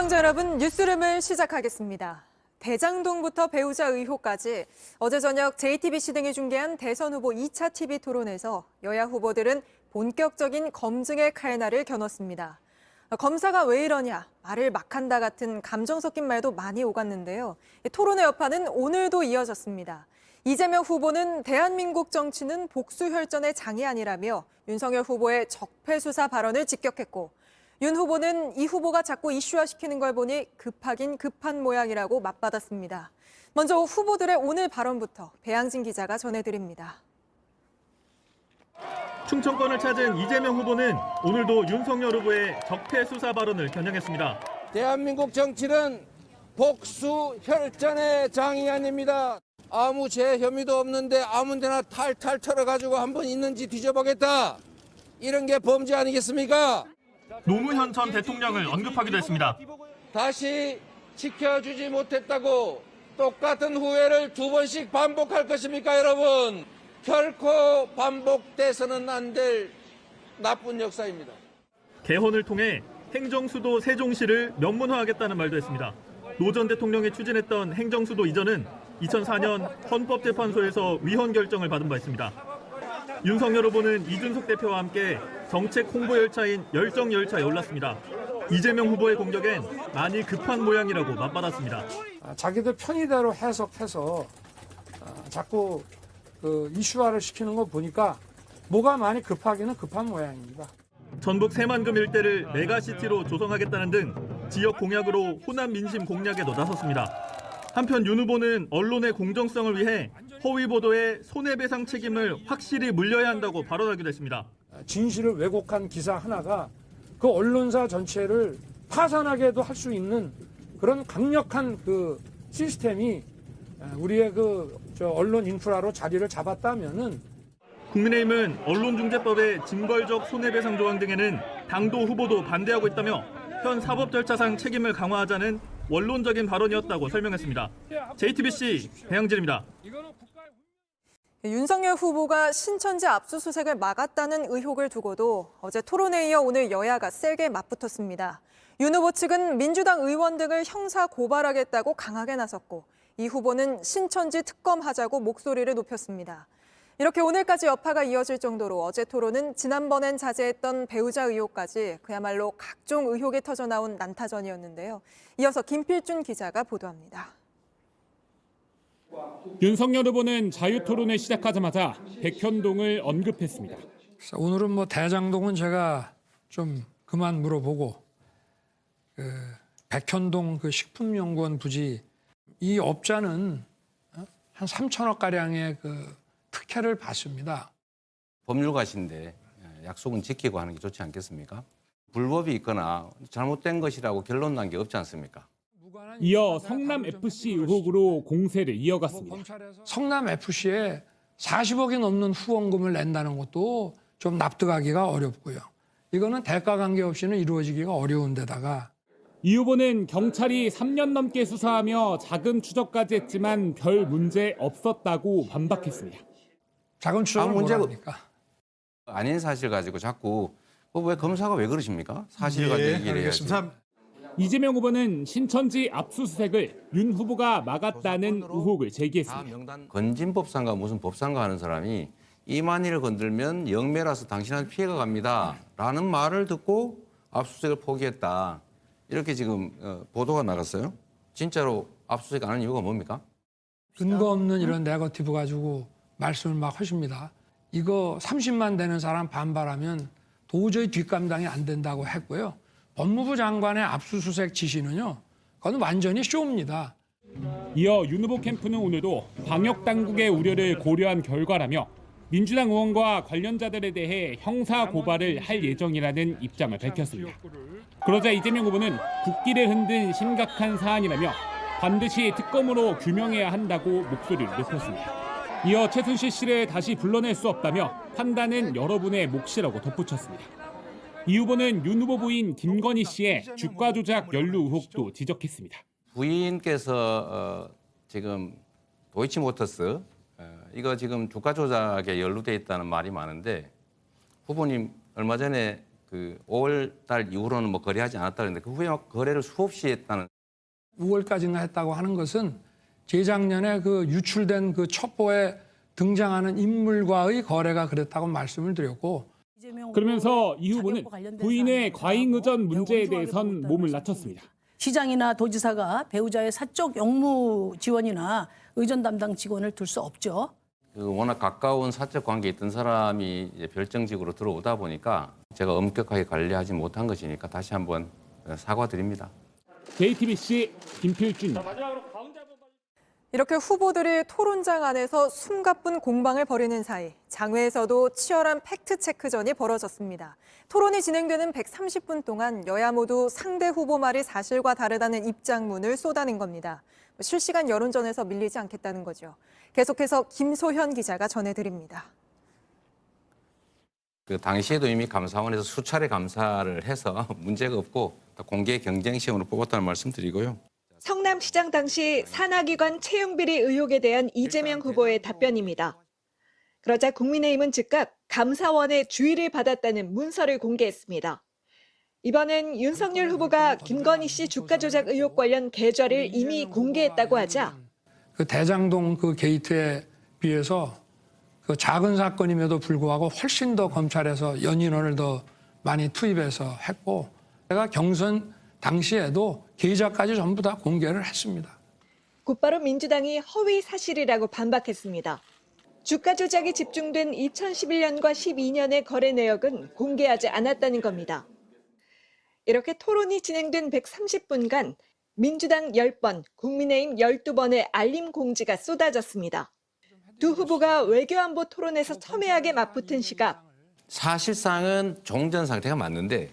시청자 여러분, 뉴스룸을 시작하겠습니다. 대장동부터 배우자 의혹까지 어제 저녁 JTBC 등이 중계한 대선 후보 2차 TV 토론에서 여야 후보들은 본격적인 검증의 칼날을 겨눴습니다. 검사가 왜 이러냐, 말을 막 한다 같은 감정 섞인 말도 많이 오갔는데요. 토론의 여파는 오늘도 이어졌습니다. 이재명 후보는 대한민국 정치는 복수혈전의 장이 아니라며 윤석열 후보의 적폐수사 발언을 직격했고, 윤 후보는 이 후보가 자꾸 이슈화시키는 걸 보니 급하긴 급한 모양이라고 맞받았습니다. 먼저 후보들의 오늘 발언부터 배양진 기자가 전해드립니다. 충청권을 찾은 이재명 후보는 오늘도 윤석열 후보의 적폐 수사 발언을 겨냥했습니다. 대한민국 정치는 복수 혈전의 장이 아닙니다. 아무 죄 혐의도 없는데 아무 데나 탈탈 털어가지고 한번 있는지 뒤져보겠다. 이런 게 범죄 아니겠습니까? 노무현 전 대통령을 언급하기도 했습니다. 다시 지켜주지 못했다고 똑같은 후회를 2번씩 반복할 것입니까, 여러분? 결코 반복돼서는 안 될 나쁜 역사입니다. 개헌을 통해 행정수도 세종시를 명문화하겠다는 말도 했습니다. 노 전 대통령이 추진했던 행정수도 이전은 2004년 헌법재판소에서 위헌 결정을 받은 바 있습니다. 윤석열 후보는 이준석 대표와 함께 정책 홍보 열차인 열정 열차에 올랐습니다. 이재명 후보의 공격엔 많이 급한 모양이라고 맞받았습니다. 자기들 편의대로 해석해서 자꾸 이슈화를 시키는 거 보니까 뭐가 많이 급하기는 급한 모양입니다. 전북 새만금 일대를 메가시티로 조성하겠다는 등 지역 공약으로 호남 민심 공략에도 나섰습니다. 한편 윤 후보는 언론의 공정성을 위해 허위 보도에 손해배상 책임을 확실히 물려야 한다고 발언하기도 했습니다. 진실을 왜곡한 기사 하나가 그 언론사 전체를 파산하게도 할 수 있는 그런 강력한 그 시스템이 우리의 언론 인프라로 자리를 잡았다면은 국민의힘은 언론중재법의 징벌적 손해배상 조항 등에는 당도 후보도 반대하고 있다며 현 사법 절차상 책임을 강화하자는 원론적인 발언이었다고 설명했습니다. JTBC 배양진입니다. 윤석열 후보가 신천지 압수수색을 막았다는 의혹을 두고도 어제 토론에 이어 오늘 여야가 세게 맞붙었습니다. 윤 후보 측은 민주당 의원 등을 형사 고발하겠다고 강하게 나섰고, 이 후보는 신천지 특검하자고 목소리를 높였습니다. 이렇게 오늘까지 여파가 이어질 정도로 어제 토론은 지난번엔 자제했던 배우자 의혹까지 그야말로 각종 의혹이 터져나온 난타전이었는데요. 이어서 김필준 기자가 보도합니다. 윤석열 후보는 자유토론을 시작하자마자 백현동을 언급했습니다. 오늘은 대장동은 제가 좀 그만 물어보고 백현동 식품연구원 부지 이 업자는 한 3천억 가량의 특혜를 받습니다. 법률가신데 약속은 지키고 하는 게 좋지 않겠습니까? 불법이 있거나 잘못된 것이라고 결론 난 게 없지 않습니까? 이어 성남FC 의혹으로 공세를 이어갔습니다. 성남FC에 40억이 넘는 후원금을 낸다는 것도 좀 납득하기가 어렵고요. 이거는 대가 관계없이는 이루어지기가 어려운 데다가 이 후보는 경찰이 3년 넘게 수사하며 자금 추적까지 했지만 별 문제 없었다고 반박했습니다. 자금 추적을 뭐랍니까? 아닌 사실 가지고 자꾸 왜 검사가 왜 그러십니까? 사실 가지고 얘기를 해야지. 이재명 후보는 신천지 압수수색을 윤 후보가 막았다는 의혹을 제기했습니다. 건진법상과 무슨 법상과 하는 사람이 이만희를 건들면 영매라서 당신한테 피해가 갑니다 라는 말을 듣고 압수수색을 포기했다. 이렇게 지금 보도가 나갔어요. 진짜로 압수수색 안 하는 이유가 뭡니까? 근거 없는 이런 네거티브 가지고 말씀을 막 하십니다. 이거 30만 되는 사람 반발하면 도저히 뒷감당이 안 된다고 했고요. 법무부 장관의 압수수색 지시는요, 그건 완전히 쇼입니다. 이어 윤 후보 캠프는 오늘도 방역당국의 우려를 고려한 결과라며 민주당 의원과 관련자들에 대해 형사 고발을 할 예정이라는 입장을 밝혔습니다. 그러자 이재명 후보는 국기를 흔든 심각한 사안이라며 반드시 특검으로 규명해야 한다고 목소리를 높였습니다. 이어 최순실 씨를 다시 불러낼 수 없다며 판단은 여러분의 몫이라고 덧붙였습니다. 이 후보는 윤 후보 부인 김건희 씨의 주가 조작 연루 의혹도 지적했습니다. 부인께서 지금 도이치모터스 이거 지금 주가 조작에 연루돼 있다는 말이 많은데 후보님 얼마 전에 그 5월 달 이후로는 뭐 거래하지 않았다 그랬는데 그 후에 거래를 수없이 했다는. 5월까지나 했다고 하는 것은 재작년에 그 유출된 그 첩보에 등장하는 인물과의 거래가 그랬다고 말씀을 드렸고, 그러면서 이 후보는 부인의 과잉 의전 문제에 대해선 몸을 낮췄습니다. 시장이나 도지사가 배우자의 사적 영무 지원이나 의전 담당 직원을 둘 수 없죠. 그 워낙 가까운 사적 관계에 있던 사람이 이제 별정직으로 들어오다 보니까 제가 엄격하게 관리하지 못한 것이니까 다시 한번 사과드립니다. JTBC 김필준입니다. 이렇게 후보들이 토론장 안에서 숨가쁜 공방을 벌이는 사이 장외에서도 치열한 팩트체크전이 벌어졌습니다. 토론이 진행되는 130분 동안 여야 모두 상대 후보 말이 사실과 다르다는 입장문을 쏟아낸 겁니다. 실시간 여론전에서 밀리지 않겠다는 거죠. 계속해서 김소현 기자가 전해드립니다. 그 당시에도 이미 감사원에서 수차례 감사를 해서 문제가 없고 공개 경쟁 시험으로 뽑았다는 말씀드리고요. 성남시장 당시 산하기관 채용비리 의혹에 대한 이재명 후보의 답변입니다. 그러자 국민의힘은 즉각 감사원의 주의를 받았다는 문서를 공개했습니다. 이번엔 윤석열 후보가 김건희 씨 주가 조작 의혹 관련 계좌를 이미 공개했다고 하자 그 대장동 그 게이트에 비해서 그 작은 사건임에도 불구하고 훨씬 더 검찰에서 연인원을 더 많이 투입해서 했고, 제가 경선 당시에도 계좌까지 전부 다 공개를 했습니다. 곧바로 민주당이 허위 사실이라고 반박했습니다. 주가 조작이 집중된 2011년과 12년의 거래 내역은 공개하지 않았다는 겁니다. 이렇게 토론이 진행된 130분간 민주당 10번, 국민의힘 12번의 알림 공지가 쏟아졌습니다. 두 후보가 외교안보 토론에서 첨예하게 맞붙은 시각. 사실상은 종전 상태가 맞는데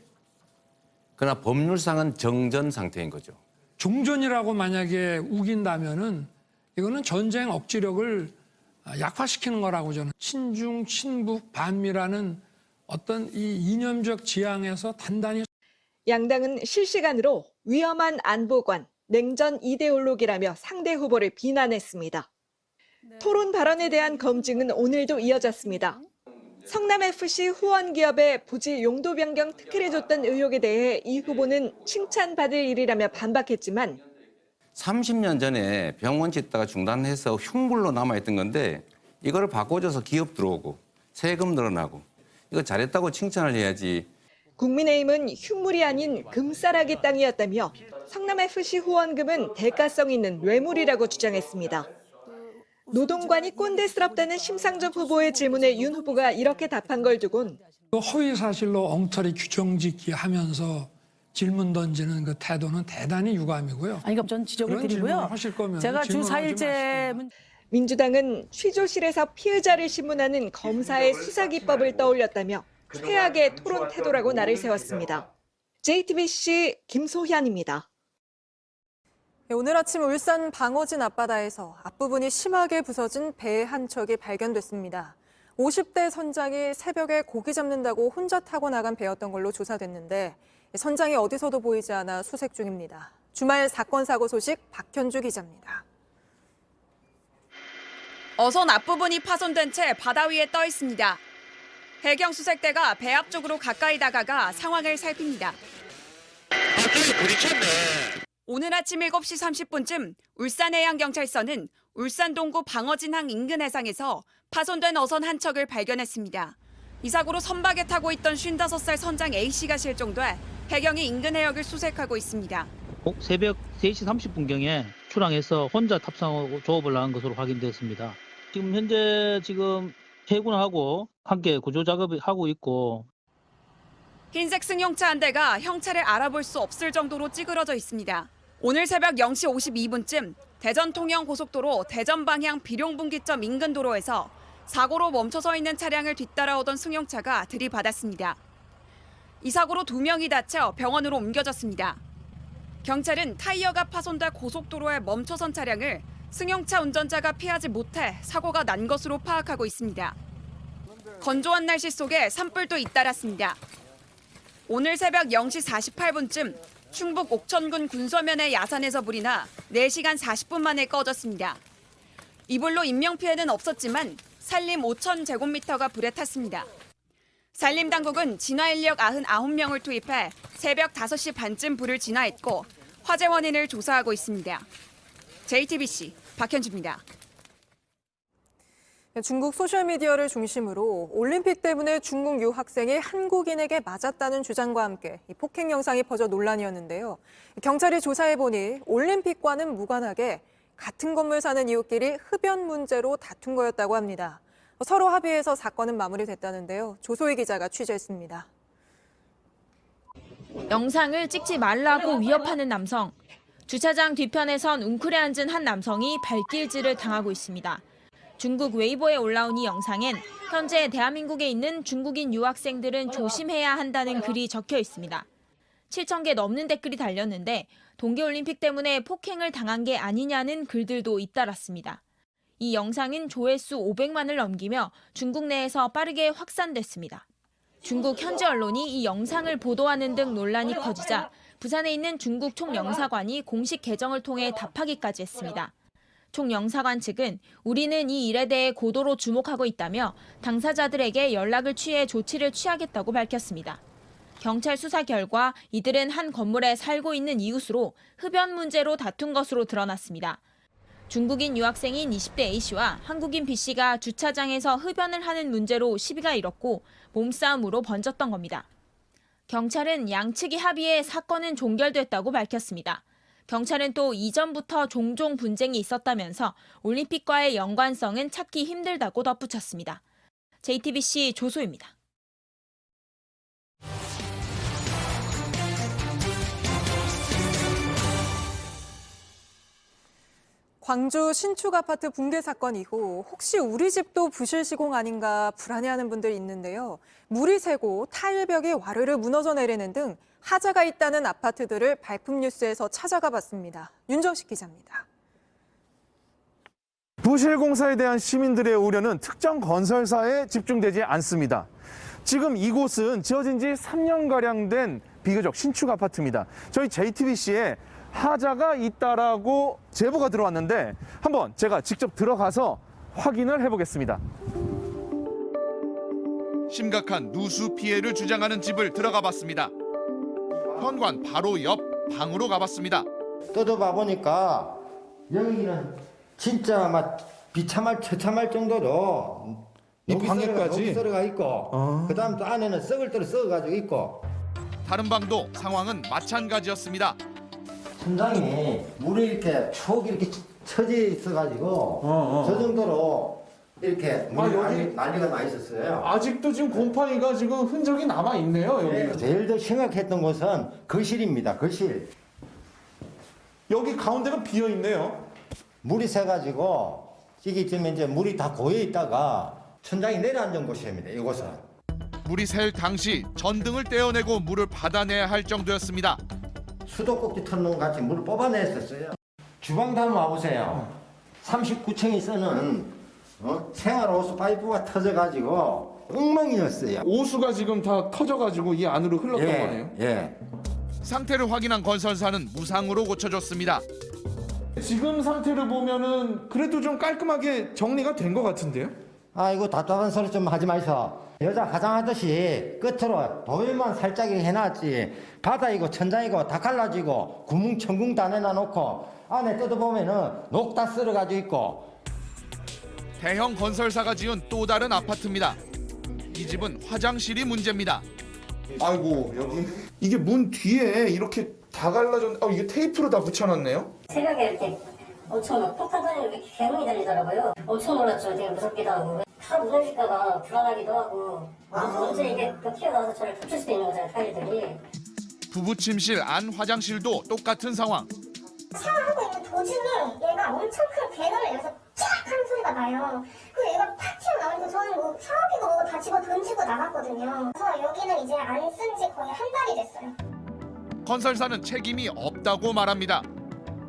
그러나 법률상은 정전 상태인 거죠. 종전이라고 만약에 우긴다면은 이거는 전쟁 억지력을 약화시키는 거라고 저는. 친중, 친북, 반미라는 어떤 이 이념적 지향에서 단단히. 양당은 실시간으로 위험한 안보관, 냉전 이데올로기라며 상대 후보를 비난했습니다. 토론 발언에 대한 검증은 오늘도 이어졌습니다. 성남FC 후원기업에 부지 용도 변경 특혜를 줬던 의혹에 대해 이 후보는 칭찬받을 일이라며 반박했지만 30년 전에 병원 짓다가 중단해서 흉물로 남아있던 건데 이거를 바꿔줘서 기업 들어오고 세금 늘어나고 이거 잘했다고 칭찬을 해야지. 국민의힘은 흉물이 아닌 금싸라기 땅이었다며 성남FC 후원금은 대가성 있는 뇌물이라고 주장했습니다. 노동관이 꼰대스럽다는 심상정 후보의 질문에 윤 후보가 이렇게 답한 걸 두곤 그 허위 사실로 엉터리 규정짓기 하면서 질문 던지는 그 태도는 대단히 유감이고요. 아니, 그럼 전 지적을 그런 드리고요. 질문을 하실 거면 제가 주 질문하지 4일째 민주당은 취조실에서 피의자를 신문하는 검사의 수사 기법을 떠올렸다며 최악의 토론 태도라고 날을 세웠습니다. JTBC 김소현입니다. 오늘 아침 울산 방어진 앞바다에서 앞부분이 심하게 부서진 배 한 척이 발견됐습니다. 50대 선장이 새벽에 고기 잡는다고 혼자 타고 나간 배였던 걸로 조사됐는데 선장이 어디서도 보이지 않아 수색 중입니다. 주말 사건 사고 소식 박현주 기자입니다. 어선 앞부분이 파손된 채 바다 위에 떠 있습니다. 해경 수색대가 배 앞쪽으로 가까이 다가가 상황을 살핍니다. 오늘 아침 7시 30분쯤 울산해양경찰서는 울산 동구 방어진항 인근 해상에서 파손된 어선 한 척을 발견했습니다. 이 사고로 선박에 타고 있던 55살 선장 A씨가 실종돼 해경이 인근 해역을 수색하고 있습니다. 새벽 3시 30분경에 출항해서 혼자 탑승하고 조업을 나간 것으로 확인됐습니다. 지금 현재 해군하고 함께 구조 작업을 하고 있고. 흰색 승용차 한 대가 형체를 알아볼 수 없을 정도로 찌그러져 있습니다. 오늘 새벽 0시 52분쯤 대전 통영 고속도로 대전 방향 비룡분기점 인근 도로에서 사고로 멈춰서 있는 차량을 뒤따라오던 승용차가 들이받았습니다. 이 사고로 2명이 다쳐 병원으로 옮겨졌습니다. 경찰은 타이어가 파손돼 고속도로에 멈춰선 차량을 승용차 운전자가 피하지 못해 사고가 난 것으로 파악하고 있습니다. 건조한 날씨 속에 산불도 잇따랐습니다. 오늘 새벽 0시 48분쯤 충북 옥천군 군서면의 야산에서 불이 나 4시간 40분 만에 꺼졌습니다. 이 불로 인명피해는 없었지만 산림 5,000제곱미터가 불에 탔습니다. 산림당국은 진화인력 99명을 투입해 새벽 5시 반쯤 불을 진화했고 화재 원인을 조사하고 있습니다. JTBC 박현주입니다. 중국 소셜미디어를 중심으로 올림픽 때문에 중국 유학생이 한국인에게 맞았다는 주장과 함께 이 폭행 영상이 퍼져 논란이었는데요. 경찰이 조사해보니 올림픽과는 무관하게 같은 건물 사는 이웃끼리 흡연 문제로 다툰 거였다고 합니다. 서로 합의해서 사건은 마무리됐다는데요. 조소희 기자가 취재했습니다. 영상을 찍지 말라고 위협하는 남성. 주차장 뒤편에선 웅크려 앉은 한 남성이 발길질을 당하고 있습니다. 중국 웨이보에 올라온 이 영상엔 현재 대한민국에 있는 중국인 유학생들은 조심해야 한다는 글이 적혀 있습니다. 7,000개 넘는 댓글이 달렸는데 동계올림픽 때문에 폭행을 당한 게 아니냐는 글들도 잇따랐습니다. 이 영상은 조회수 500만을 넘기며 중국 내에서 빠르게 확산됐습니다. 중국 현지 언론이 이 영상을 보도하는 등 논란이 커지자 부산에 있는 중국 총영사관이 공식 계정을 통해 답하기까지 했습니다. 총영사관 측은 우리는 이 일에 대해 고도로 주목하고 있다며 당사자들에게 연락을 취해 조치를 취하겠다고 밝혔습니다. 경찰 수사 결과 이들은 한 건물에 살고 있는 이웃으로 흡연 문제로 다툰 것으로 드러났습니다. 중국인 유학생인 20대 A씨와 한국인 B씨가 주차장에서 흡연을 하는 문제로 시비가 일었고 몸싸움으로 번졌던 겁니다. 경찰은 양측이 합의해 사건은 종결됐다고 밝혔습니다. 경찰은 또 이전부터 종종 분쟁이 있었다면서 올림픽과의 연관성은 찾기 힘들다고 덧붙였습니다. JTBC 조소입니다. 광주 신축 아파트 붕괴 사건 이후 혹시 우리 집도 부실 시공 아닌가 불안해하는 분들이 있는데요. 물이 새고 타일벽이 와르르 무너져 내리는 등 하자가 있다는 아파트들을 발품 뉴스에서 찾아가 봤습니다. 윤정식 기자입니다. 부실 공사에 대한 시민들의 우려는 특정 건설사에 집중되지 않습니다. 지금 이곳은 지어진 지 3년가량 된 비교적 신축 아파트입니다. 저희 JTBC에 하자가 있다라고 제보가 들어왔는데 한번 제가 직접 들어가서 확인을 해보겠습니다. 심각한 누수 피해를 주장하는 집을 들어가 봤습니다. 현관 바로 옆 방으로 가봤습니다. 뜯어봐 보니까 여기는 진짜 막 비참할 처참할 정도로 이 방에까지 녹이 썰어가 있고 그다음 또 안에는 썩을 대로 썩어가지고 있고 다른 방도 상황은 마찬가지였습니다. 천장이 물이 이렇게 촉 이렇게 처져 있어가지고 저 정도로 이렇게 물이 난리가 나 있었어요. 아직도 지금 곰팡이가 지금 흔적이 남아 있네요. 여기. 제일 더 심각했던 곳은 거실입니다. 거실. 여기 가운데가 비어 있네요. 물이 새가지고 이게 이제 물이 다 고여 있다가 천장이 내려앉은 곳입니다. 이곳은. 물이 셀 당시 전등을 떼어내고 물을 받아내야 할 정도였습니다. 수도꼭지 털는 같이 물을 뽑아냈었어요. 주방도 한번 와보세요. 39층이 쓰는 생활 호스 파이프가 터져가지고 엉망이었어요. 오수가 지금 다 터져가지고 이 안으로 흘렀던 거네요. 예. 상태를 확인한 건설사는 무상으로 고쳐줬습니다. 지금 상태를 보면은 그래도 좀 깔끔하게 정리가 된 것 같은데요? 아이고 답답한 소리 좀 하지 마이소. 여자 화장하듯이 끝으로 도일만 살짝 해놨지. 바닥이고 천장이고 다 갈라지고 구멍 천궁 다 내놔놓고 안에 뜯어보면은 녹 다 썰어가지고 있고. 대형 건설사가 지은 또 다른 아파트입니다. 이 집은 화장실이 문제입니다. 아이고 여기 이게 문 뒤에 이렇게 다 갈라졌. 이게 테이프로 다 붙여놨네요. 새벽에 이렇게 엄청 폭탄 터지는 이렇게 개몽이 들리더라고요. 엄청 놀랐죠. 되게 무섭기도 하고. 다 무너질까봐 불안하기도 하고. 언제 이게 또 튀어나와서 저를 붙일 수도 있는 거잖아요, 타일들이. 부부 침실 안 화장실도 똑같은 상황. 샤워하고 있는 도중에 얘가 엄청 큰 배너를 열어서 쫙 하는 소리가 나요. 그리고 얘가 팍 튀어나오니까 저는 뭐 샤워기도 뭐 다 집어 던지고 나갔거든요. 그래서 여기는 이제 안 쓴 지 거의 한 달이 됐어요. 건설사는 책임이 없다고 말합니다.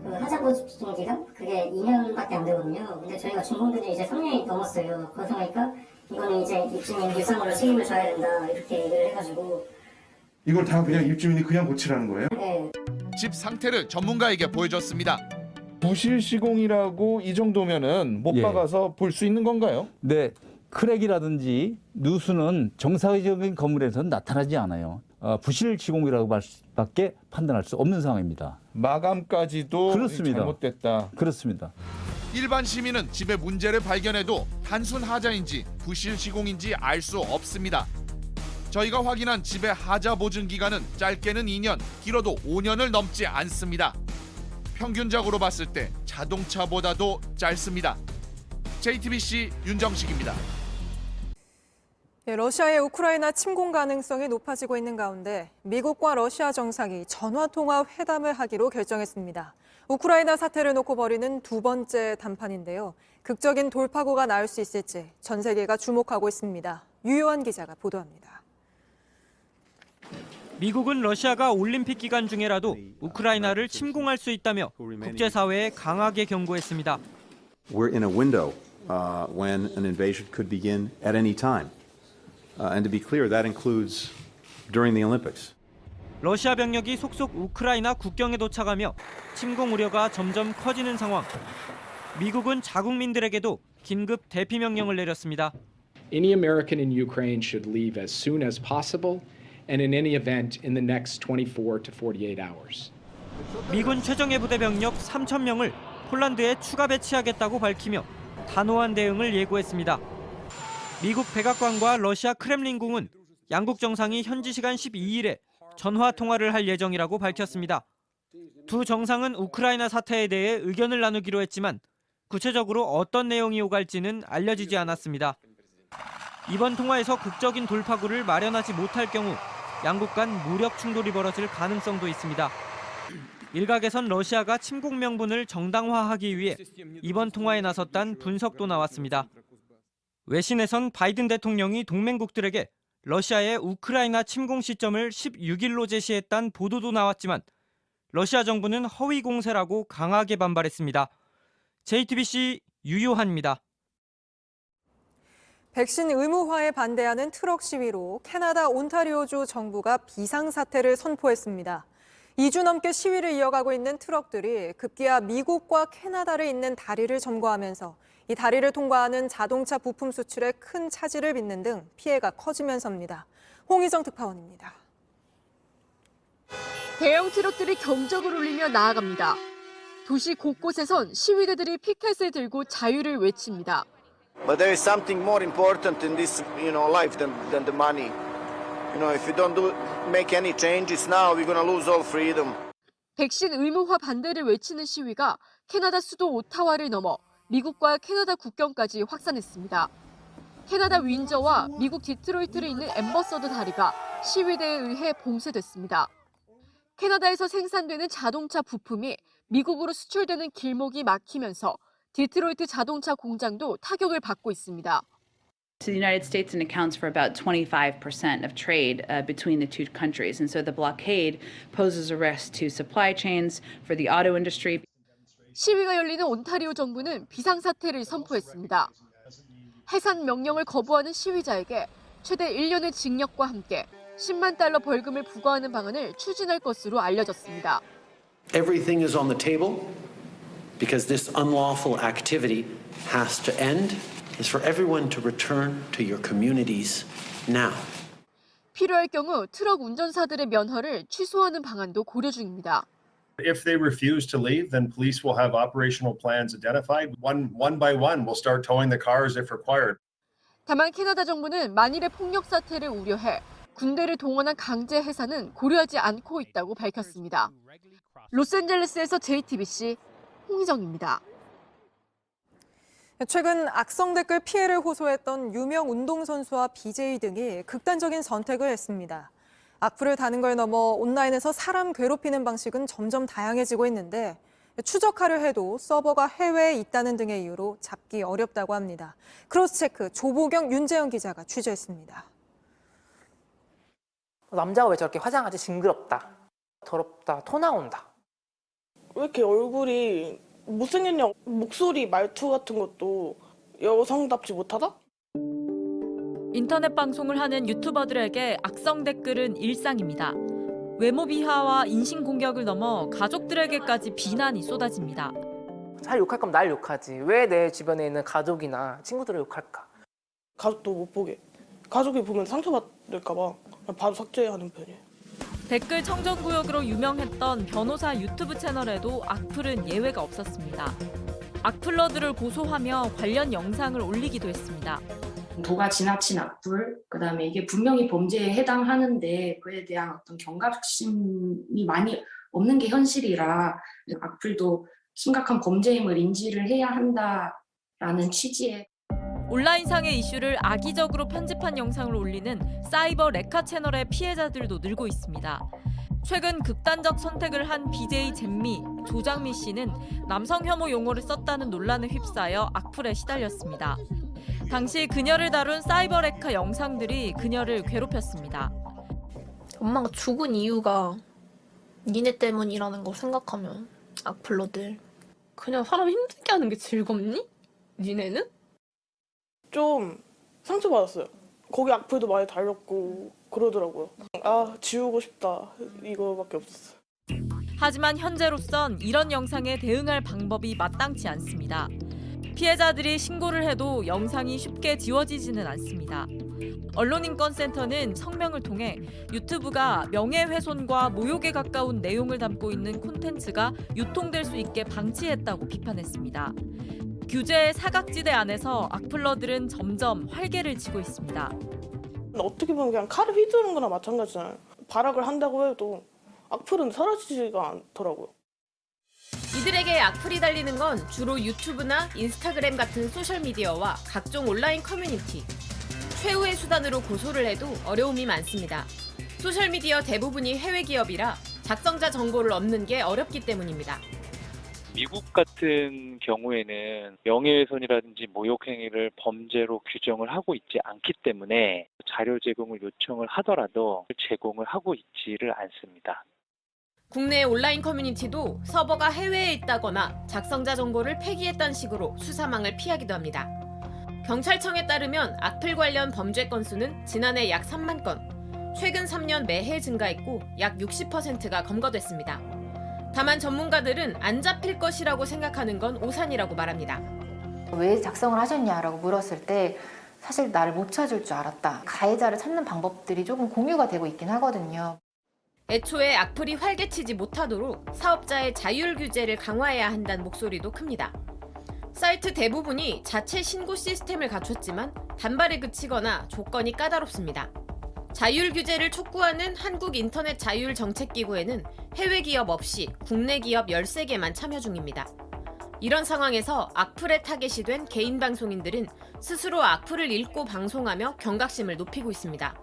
그 하자보증 기간? 그게 2년밖에 안 되거든요. 근데 저희가 준공들이 이제 3년이 넘었어요. 그러다 보니까 이거는 이제 입주민 유상으로 책임을 져야 된다 이렇게 얘기를 해가지고 이걸 다 그냥 입주민이 그냥 고치라는 거예요? 네. 집 상태를 전문가에게 보여줬습니다. 부실 시공이라고 이 정도면은 못 박아서 볼 수 있는 건가요? 네, 크랙이라든지 누수는 정상적인 건물에서는 나타나지 않아요. 부실 시공이라고 밖에 판단할 수 없는 상황입니다. 마감까지도 그렇습니다. 잘못됐다. 그렇습니다. 일반 시민은 집에 문제를 발견해도 단순 하자인지 부실 시공인지 알 수 없습니다. 저희가 확인한 집의 하자 보증 기간은 짧게는 2년, 길어도 5년을 넘지 않습니다. 평균적으로 봤을 때 자동차보다도 짧습니다. JTBC 윤정식입니다. 러시아의 우크라이나 침공 가능성이 높아지고 있는 가운데 미국과 러시아 정상이 전화통화 회담을 하기로 결정했습니다. 우크라이나 사태를 놓고 벌이는 두 번째 담판인데요. 극적인 돌파구가 나올 수 있을지 전 세계가 주목하고 있습니다. 유요한 기자가 보도합니다. 미국은 러시아가 올림픽 기간 중에라도 우크라이나를 침공할 수 있다며 국제사회에 강하게 경고했습니다. We're in a window when an invasion could begin at any time. And to be clear, that includes during the Olympics. 러시아 병력이 속속 우크라이나 국경에 도착하며 침공 우려가 점점 커지는 상황. 미국은 자국민들에게도 긴급 대피 명령을 내렸습니다. Any American in Ukraine should leave as soon as possible and in any event in the next 24 to 48 hours. 미군 최정예 부대 병력 3,000명을 폴란드에 추가 배치하겠다고 밝히며 단호한 대응을 예고했습니다. 미국 백악관과 러시아 크렘린궁은 양국 정상이 현지 시간 12일에 전화 통화를 할 예정이라고 밝혔습니다. 두 정상은 우크라이나 사태에 대해 의견을 나누기로 했지만 구체적으로 어떤 내용이 오갈지는 알려지지 않았습니다. 이번 통화에서 극적인 돌파구를 마련하지 못할 경우 양국 간 무력 충돌이 벌어질 가능성도 있습니다. 일각에선 러시아가 침공 명분을 정당화하기 위해 이번 통화에 나섰다는 분석도 나왔습니다. 외신에선 바이든 대통령이 동맹국들에게 러시아의 우크라이나 침공 시점을 16일로 제시했다는 보도도 나왔지만 러시아 정부는 허위 공세라고 강하게 반발했습니다. JTBC 유요한입니다. 백신 의무화에 반대하는 트럭 시위로 캐나다 온타리오주 정부가 비상사태를 선포했습니다. 2주 넘게 시위를 이어가고 있는 트럭들이 급기야 미국과 캐나다를 잇는 다리를 점거하면서 이 다리를 통과하는 자동차 부품 수출에 큰 차질을 빚는 등 피해가 커지면서입니다. 홍희정 특파원입니다. 대형 트럭들이 경적을 울리며 나아갑니다. 도시 곳곳에선 시위대들이 피켓을 들고 자유를 외칩니다. But there is something more important in this, life than the money. If we don't make any changes now, we're going to lose all freedom. 백신 의무화 반대를 외치는 시위가 캐나다 수도 오타와를 넘어 미국과 캐나다 국경까지 확산했습니다. 캐나다 윈저와 미국 디트로이트를 잇는 엠버서드 다리가 시위대에 의해 봉쇄됐습니다. 캐나다에서 생산되는 자동차 부품이 미국으로 수출되는 길목이 막히면서 디트로이트 자동차 공장도 타격을 받고 있습니다. To the United States and accounts for about 25% of trade between the two countries. And so the blockade poses a risk to supply chains for the auto industry. 시위가 열리는 온타리오 정부는 비상사태를 선포했습니다. 해산 명령을 거부하는 시위자에게 최대 1년의 징역과 함께 $10만 벌금을 부과하는 방안을 추진할 것으로 알려졌습니다. Everything is on the table because this unlawful activity has to end. Is for everyone to return to your communities now. 필요할 경우 트럭 운전사들의 면허를 취소하는 방안도 고려 중입니다. If they refuse to leave, then police will have operational plans identified. One by one, we'll start towing the cars if required. 다만 캐나다 정부는 만일의 폭력 사태를 우려해 군대를 동원한 강제 해산은 고려하지 않고 있다고 밝혔습니다. 로스앤젤레스에서 JTBC 홍희정입니다. 최근 악성 댓글 피해를 호소했던 유명 운동선수와 BJ 등이 극단적인 선택을 했습니다. 악플을 다는 걸 넘어 온라인에서 사람 괴롭히는 방식은 점점 다양해지고 있는데 추적하려 해도 서버가 해외에 있다는 등의 이유로 잡기 어렵다고 합니다. 크로스체크 조보경, 윤재영 기자가 취재했습니다. 남자가 왜 저렇게 화장하지? 징그럽다, 더럽다, 토 나온다. 왜 이렇게 얼굴이 못생겼냐? 목소리, 말투 같은 것도 여성답지 못하다? 인터넷 방송을 하는 유튜버들에게 악성 댓글은 일상입니다. 외모 비하와 인신 공격을 넘어 가족들에게까지 비난이 쏟아집니다. 잘 욕할 거면 날 욕하지. 왜 내 주변에 있는 가족이나 친구들을 욕할까? 가족도 못 보게. 가족이 보면 상처받을까 봐 바로 삭제하는 편이에요. 댓글 청정구역으로 유명했던 변호사 유튜브 채널에도 악플은 예외가 없었습니다. 악플러들을 고소하며 관련 영상을 올리기도 했습니다. 도가 지나친 악플, 그다음에 이게 분명히 범죄에 해당하는데 그에 대한 어떤 경각심이 많이 없는 게 현실이라 악플도 심각한 범죄임을 인지를 해야 한다라는 취지의 온라인상의 이슈를 악의적으로 편집한 영상을 올리는 사이버 레카 채널의 피해자들도 늘고 있습니다. 최근 극단적 선택을 한 BJ 잼미, 조장미 씨는 남성 혐오 용어를 썼다는 논란에 휩싸여 악플에 시달렸습니다. 당시 그녀를 다룬 사이버 레카 영상들이 그녀를 괴롭혔습니다. 엄마가 죽은 이유가 니네 때문이라는 거 생각하면 악플러들 그냥 사람 힘들게 하는 게 즐겁니? 니네는? 좀 상처받았어요. 거기 악플도 많이 달렸고 그러더라고요. 아, 지우고 싶다. 이거밖에 없었어요. 하지만 현재로선 이런 영상에 대응할 방법이 마땅치 않습니다. 피해자들이 신고를 해도 영상이 쉽게 지워지지는 않습니다. 언론인권센터는 성명을 통해 유튜브가 명예훼손과 모욕에 가까운 내용을 담고 있는 콘텐츠가 유통될 수 있게 방치했다고 비판했습니다. 규제의 사각지대 안에서 악플러들은 점점 활개를 치고 있습니다. 어떻게 보면 그냥 칼을 휘두르는 거나 마찬가지잖아요. 발악을 한다고 해도 악플은 사라지지가 않더라고요. 이들에게 악플이 달리는 건 주로 유튜브나 인스타그램 같은 소셜미디어와 각종 온라인 커뮤니티. 최후의 수단으로 고소를 해도 어려움이 많습니다. 소셜미디어 대부분이 해외 기업이라 작성자 정보를 얻는 게 어렵기 때문입니다. 미국 같은 경우에는 명예훼손이라든지 모욕 행위를 범죄로 규정을 하고 있지 않기 때문에 자료 제공을 요청을 하더라도 제공을 하고 있지를 않습니다. 국내 온라인 커뮤니티도 서버가 해외에 있다거나 작성자 정보를 폐기했다는 식으로 수사망을 피하기도 합니다. 경찰청에 따르면 악플 관련 범죄 건수는 지난해 약 3만 건, 최근 3년 매해 증가했고 약 60%가 검거됐습니다. 다만 전문가들은 안 잡힐 것이라고 생각하는 건 오산이라고 말합니다. 왜 작성을 하셨냐라고 물었을 때 사실 나를 못 찾을 줄 알았다. 가해자를 찾는 방법들이 조금 공유가 되고 있긴 하거든요. 애초에 악플이 활개치지 못하도록 사업자의 자율 규제를 강화해야 한다는 목소리도 큽니다. 사이트 대부분이 자체 신고 시스템을 갖췄지만 단발에 그치거나 조건이 까다롭습니다. 자율 규제를 촉구하는 한국인터넷자율정책기구에는 해외 기업 없이 국내 기업 13개만 참여 중입니다. 이런 상황에서 악플에 타겟이 된 개인 방송인들은 스스로 악플을 읽고 방송하며 경각심을 높이고 있습니다.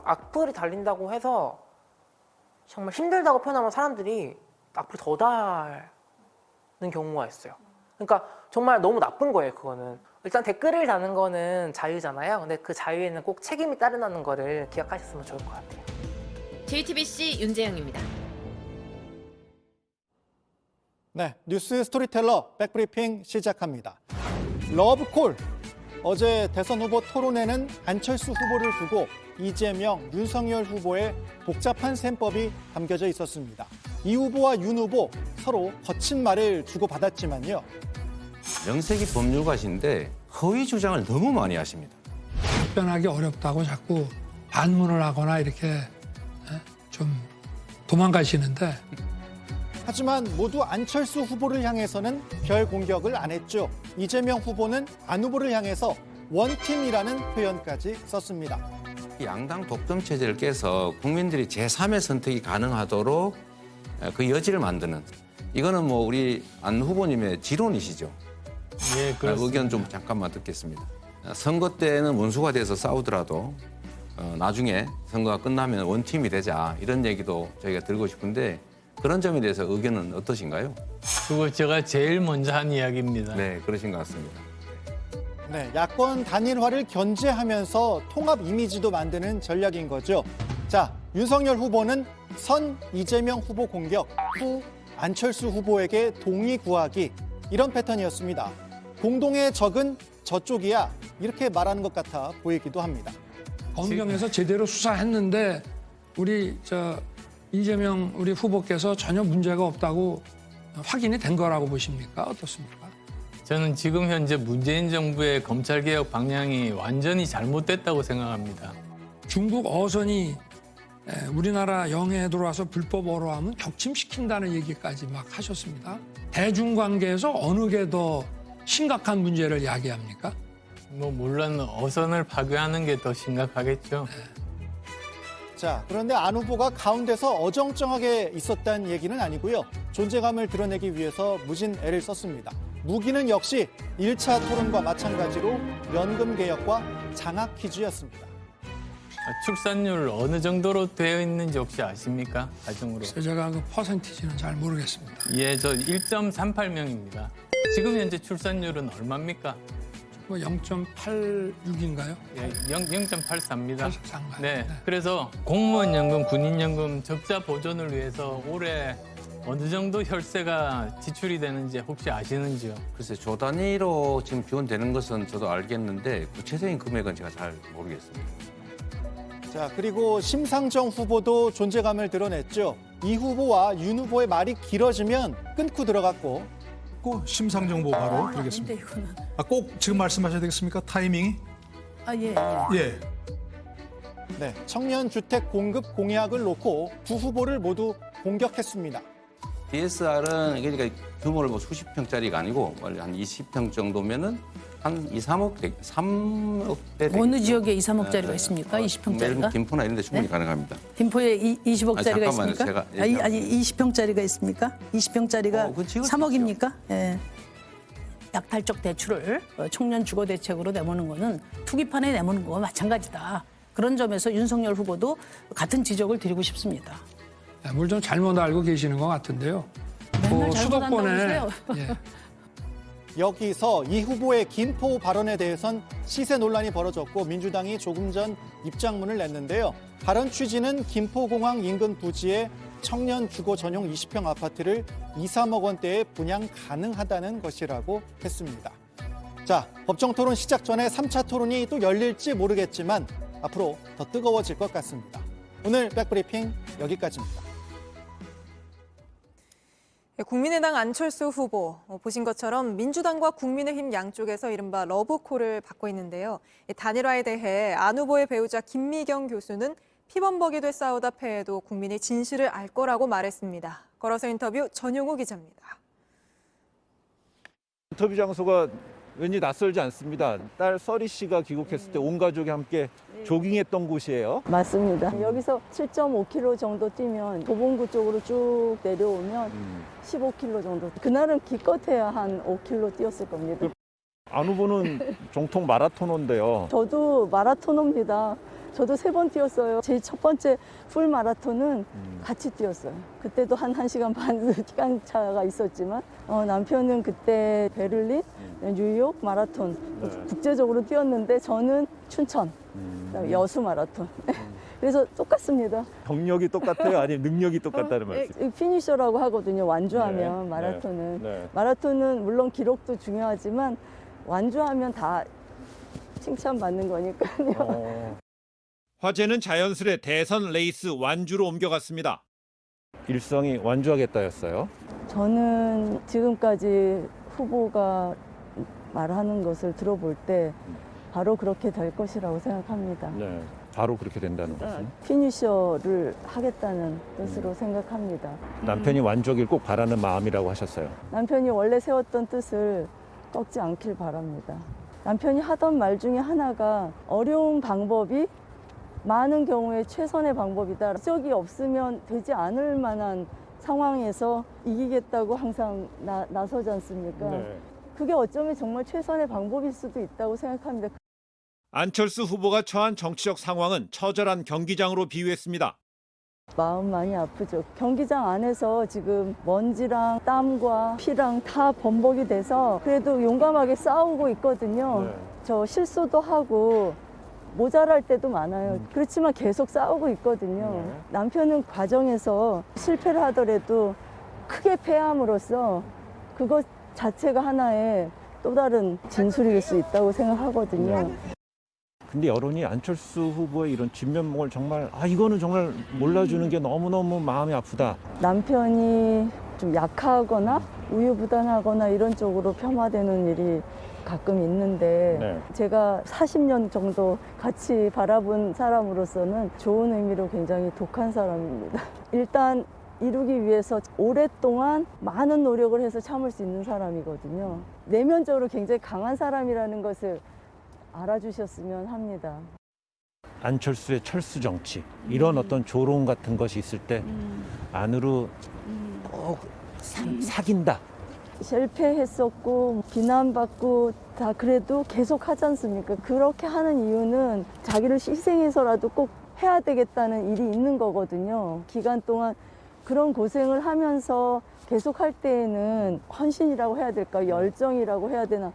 악플이 달린다고 해서 정말 힘들다고 표현하면 사람들이 악플을 더 달는 경우가 있어요. 그러니까 정말 너무 나쁜 거예요, 그거는. 일단 댓글을 다는 거는 자유잖아요. 근데 그 자유에는 꼭 책임이 따른다는 거를 기억하셨으면 좋을 것 같아요. JTBC 윤재영입니다. 네, 뉴스 스토리텔러 백브리핑 시작합니다. 러브콜. 어제 대선 후보 토론회는 안철수 후보를 두고 이재명, 윤석열 후보의 복잡한 셈법이 담겨져 있었습니다. 이 후보와 윤 후보 서로 거친 말을 주고받았지만요. 명색이 법률가신데 허위 주장을 너무 많이 하십니다. 답변하기 어렵다고 자꾸 반문을 하거나 이렇게 좀 도망가시는데. 하지만 모두 안철수 후보를 향해서는 별 공격을 안 했죠. 이재명 후보는 안 후보를 향해서 원팀이라는 표현까지 썼습니다. 양당 독점 체제를 깨서 국민들이 제3의 선택이 가능하도록 그 여지를 만드는, 이거는 뭐 우리 안 후보님의 지론이시죠. 예, 그렇습니다. 의견 좀 잠깐만 듣겠습니다. 선거 때는 원수가 돼서 싸우더라도 나중에 선거가 끝나면 원팀이 되자, 이런 얘기도 저희가 들고 싶은데 그런 점에 대해서 의견은 어떠신가요? 그거 제가 제일 먼저 한 이야기입니다. 네, 그러신 것 같습니다. 네, 야권 단일화를 견제하면서 통합 이미지도 만드는 전략인 거죠. 자, 윤석열 후보는 선 이재명 후보 공격, 후 안철수 후보에게 동의 구하기, 이런 패턴이었습니다. 공동의 적은 저쪽이야, 이렇게 말하는 것 같아 보이기도 합니다. 검경에서 제대로 수사했는데 우리 이재명 우리 후보께서 전혀 문제가 없다고 확인이 된 거라고 보십니까? 어떻습니까? 저는 지금 현재 문재인 정부의 검찰개혁 방향이 완전히 잘못됐다고 생각합니다. 중국 어선이 우리나라 영해에 들어와서 불법 어로하면 격침시킨다는 얘기까지 막 하셨습니다. 대중관계에서 어느 게 더 심각한 문제를 야기합니까? 뭐 물론 어선을 파괴하는 게 더 심각하겠죠. 자, 그런데 안 후보가 가운데서 어정쩡하게 있었다는 얘기는 아니고요. 존재감을 드러내기 위해서 무진 애를 썼습니다. 무기는 역시 1차 토론과 마찬가지로 연금 개혁과 장학 퀴즈였습니다. 출산율 어느 정도로 되어 있는지 혹시 아십니까? 가정으로. 제가 그 퍼센티지는 잘 모르겠습니다. 예, 저 1.38명입니다. 지금 현재 출산율은 얼마입니까? 뭐 0.86인가요? 예, 0.84입니다. 84인가요? 네, 그래서 공무원 연금, 군인 연금 적자 보존을 위해서 올해 어느 정도 혈세가 지출이 되는지 혹시 아시는지요? 글쎄 조 단위로 지금 지원되는 것은 저도 알겠는데 구체적인 금액은 제가 잘 모르겠습니다. 자, 그리고 심상정 후보도 존재감을 드러냈죠. 이 후보와 윤 후보의 말이 길어지면 끊고 들어갔고. 심상정 후보 바로 드리겠습니다. 꼭 지금 말씀하셔야 되겠습니까? 타이밍이? 예. 네, 청년 주택 공급 공약을 놓고 두 후보를 모두 공격했습니다. DSR은 그러니까 규모를 뭐 수십 평짜리가 아니고 한 20평 정도면은 한 3억 대. 어느 지역에 2, 3억짜리가 있습니까? 20평짜리가? 김포나 이런 데 충분히 가능합니다. 김포에 20억짜리가 있습니까? 제가 아니 20평짜리가 있습니까? 20평짜리가 3억입니까? 예. 약탈적 대출을 청년 주거 대책으로 내모는 거는 투기판에 내모는 거와 마찬가지다. 그런 점에서 윤석열 후보도 같은 지적을 드리고 싶습니다. 뭘 좀 잘못 알고 계시는 것 같은데요. 맨날 잘못한다면서요? 예. 여기서 이 후보의 김포 발언에 대해선 시세 논란이 벌어졌고 민주당이 조금 전 입장문을 냈는데요. 발언 취지는 김포공항 인근 부지에 청년 주거 전용 20평 아파트를 2, 3억 원대에 분양 가능하다는 것이라고 했습니다. 자, 법정 토론 시작 전에 3차 토론이 또 열릴지 모르겠지만 앞으로 더 뜨거워질 것 같습니다. 오늘 백브리핑 여기까지입니다. 국민의당 안철수 후보, 보신 것처럼 민주당과 국민의힘 양쪽에서 이른바 러브콜을 받고 있는데요. 단일화에 대해 안 후보의 배우자 김미경 교수는 피범벅이 돼 싸우다 패해도 국민의 진실을 알 거라고 말했습니다. 걸어서 인터뷰 전용우 기자입니다. 인터뷰 장소가 왠지 낯설지 않습니다. 딸 서리 씨가 귀국했을 때 온 가족이 함께 조깅했던 곳이에요. 맞습니다. 여기서 7.5km 정도 뛰면 도봉구 쪽으로 쭉 내려오면 15km 정도. 그날은 기껏해야 한 5km 뛰었을 겁니다. 안 후보는 정통 마라토너인데요. 저도 마라토너입니다. 저도 3번 뛰었어요. 제 첫 번째 풀 마라톤은 같이 뛰었어요. 그때도 한 1시간 반 시간차가 있었지만 남편은 그때 베를린, 뉴욕 마라톤 국제적으로 뛰었는데 저는 춘천, 여수 마라톤. 그래서 똑같습니다. 경력이 똑같아요? 아니면 능력이 똑같다는 말씀? 피니셔라고 하거든요. 완주하면 마라톤은. 마라톤은 물론 기록도 중요하지만 완주하면 다 칭찬받는 거니까요. 화제는 자연스레 대선 레이스 완주로 옮겨갔습니다. 일성이 완주하겠다였어요. 저는 지금까지 후보가 말하는 것을 들어볼 때 바로 그렇게 될 것이라고 생각합니다. 네, 바로 그렇게 된다는 것은? 피니셔를 하겠다는 뜻으로 생각합니다. 남편이 완주하길 꼭 바라는 마음이라고 하셨어요. 남편이 원래 세웠던 뜻을 꺾지 않길 바랍니다. 남편이 하던 말 중에 하나가 어려운 방법이 많은 경우에 최선의 방법이다. 적이 없으면 되지 않을 만한 상황에서 이기겠다고 항상 나서지 않습니까? 네. 그게 어쩌면 정말 최선의 방법일 수도 있다고 생각합니다. 안철수 후보가 처한 정치적 상황은 처절한 경기장으로 비유했습니다. 마음 많이 아프죠. 경기장 안에서 지금 먼지랑 땀과 피랑 다 범벅이 돼서 그래도 용감하게 싸우고 있거든요. 네. 저 실수도 하고 모자랄 때도 많아요. 그렇지만 계속 싸우고 있거든요. 남편은 과정에서 실패를 하더라도 크게 패함으로써 그것 자체가 하나의 또 다른 진술일 수 있다고 생각하거든요. 근데 여론이 안철수 후보의 이런 진면목을 정말 이거는 정말 몰라주는 게 너무너무 마음이 아프다. 남편이 좀 약하거나 우유부단하거나 이런 쪽으로 폄하되는 일이 가끔 있는데 네. 제가 40년 정도 같이 바라본 사람으로서는 좋은 의미로 굉장히 독한 사람입니다. 일단 이루기 위해서 오랫동안 많은 노력을 해서 참을 수 있는 사람이거든요. 내면적으로 굉장히 강한 사람이라는 것을 알아주셨으면 합니다. 안철수의 철수 정치 이런 어떤 조롱 같은 것이 있을 때 안으로 꼭 사귄다. 실패했었고 비난받고 다 그래도 계속 하지 않습니까? 그렇게 하는 이유는 자기를 희생해서라도 꼭 해야 되겠다는 일이 있는 거거든요. 기간 동안 그런 고생을 하면서 계속 할 때에는 헌신이라고 해야 될까, 열정이라고 해야 되나,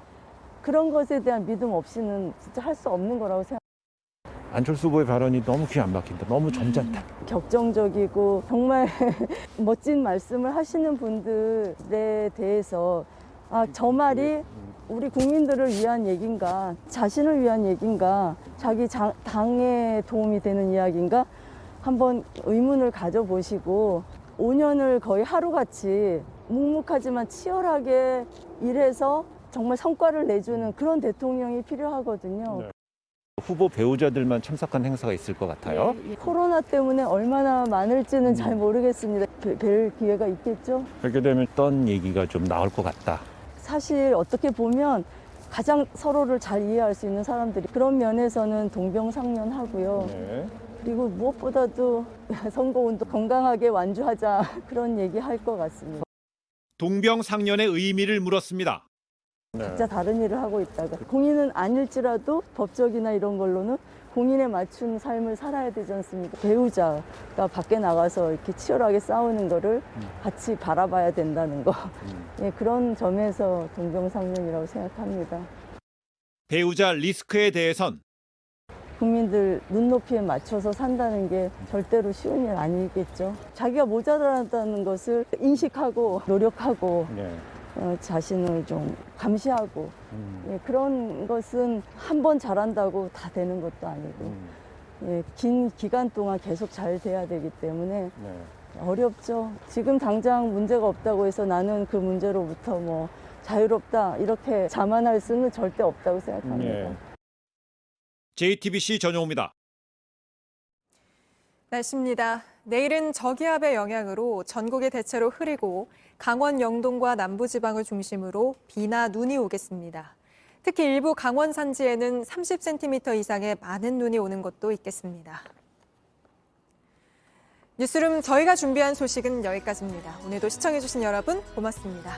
그런 것에 대한 믿음 없이는 진짜 할 수 없는 거라고 생각합니다. 안철수 후보의 발언이 너무 귀에 안 박힌다. 너무 점잖다. 격정적이고 정말 멋진 말씀을 하시는 분들에 대해서 저 말이 우리 국민들을 위한 얘기인가, 자신을 위한 얘기인가, 자기 당에 도움이 되는 이야기인가 한번 의문을 가져보시고 5년을 거의 하루같이 묵묵하지만 치열하게 일해서 정말 성과를 내주는 그런 대통령이 필요하거든요. 네. 후보 배우자들만 참석한 행사가 있을 것 같아요. 코로나 때문에 얼마나 많을지는 잘 모르겠습니다. 뵐 기회가 있겠죠? 그렇게 되면 어떤 얘기가 좀 나올 것 같다. 사실 어떻게 보면 가장 서로를 잘 이해할 수 있는 사람들이 그런 면에서는 동병상련하고요. 네. 그리고 무엇보다도 선거운동 건강하게 완주하자 그런 얘기 할 것 같습니다. 동병상련의 의미를 물었습니다. 각자 다른 일을 하고 있다가 공인은 아닐지라도 법적이나 이런 걸로는 공인에 맞춘 삶을 살아야 되지 않습니까? 배우자가 밖에 나가서 이렇게 치열하게 싸우는 거를 같이 바라봐야 된다는 거. 예, 그런 점에서 동병상련이라고 생각합니다. 배우자 리스크에 대해선 국민들 눈높이에 맞춰서 산다는 게 절대로 쉬운 일 아니겠죠. 자기가 모자라다는 것을 인식하고 노력하고 자신을 좀 감시하고 예, 그런 것은 한 번 잘한다고 다 되는 것도 아니고 예, 긴 기간 동안 계속 잘 돼야 되기 때문에 어렵죠. 지금 당장 문제가 없다고 해서 나는 그 문제로부터 뭐 자유롭다 이렇게 자만할 수는 절대 없다고 생각합니다. JTBC 전용호입니다. 날씨입니다. 내일은 저기압의 영향으로 전국이 대체로 흐리고 강원 영동과 남부지방을 중심으로 비나 눈이 오겠습니다. 특히 일부 강원 산지에는 30cm 이상의 많은 눈이 오는 곳도 있겠습니다. 뉴스룸 저희가 준비한 소식은 여기까지입니다. 오늘도 시청해주신 여러분 고맙습니다.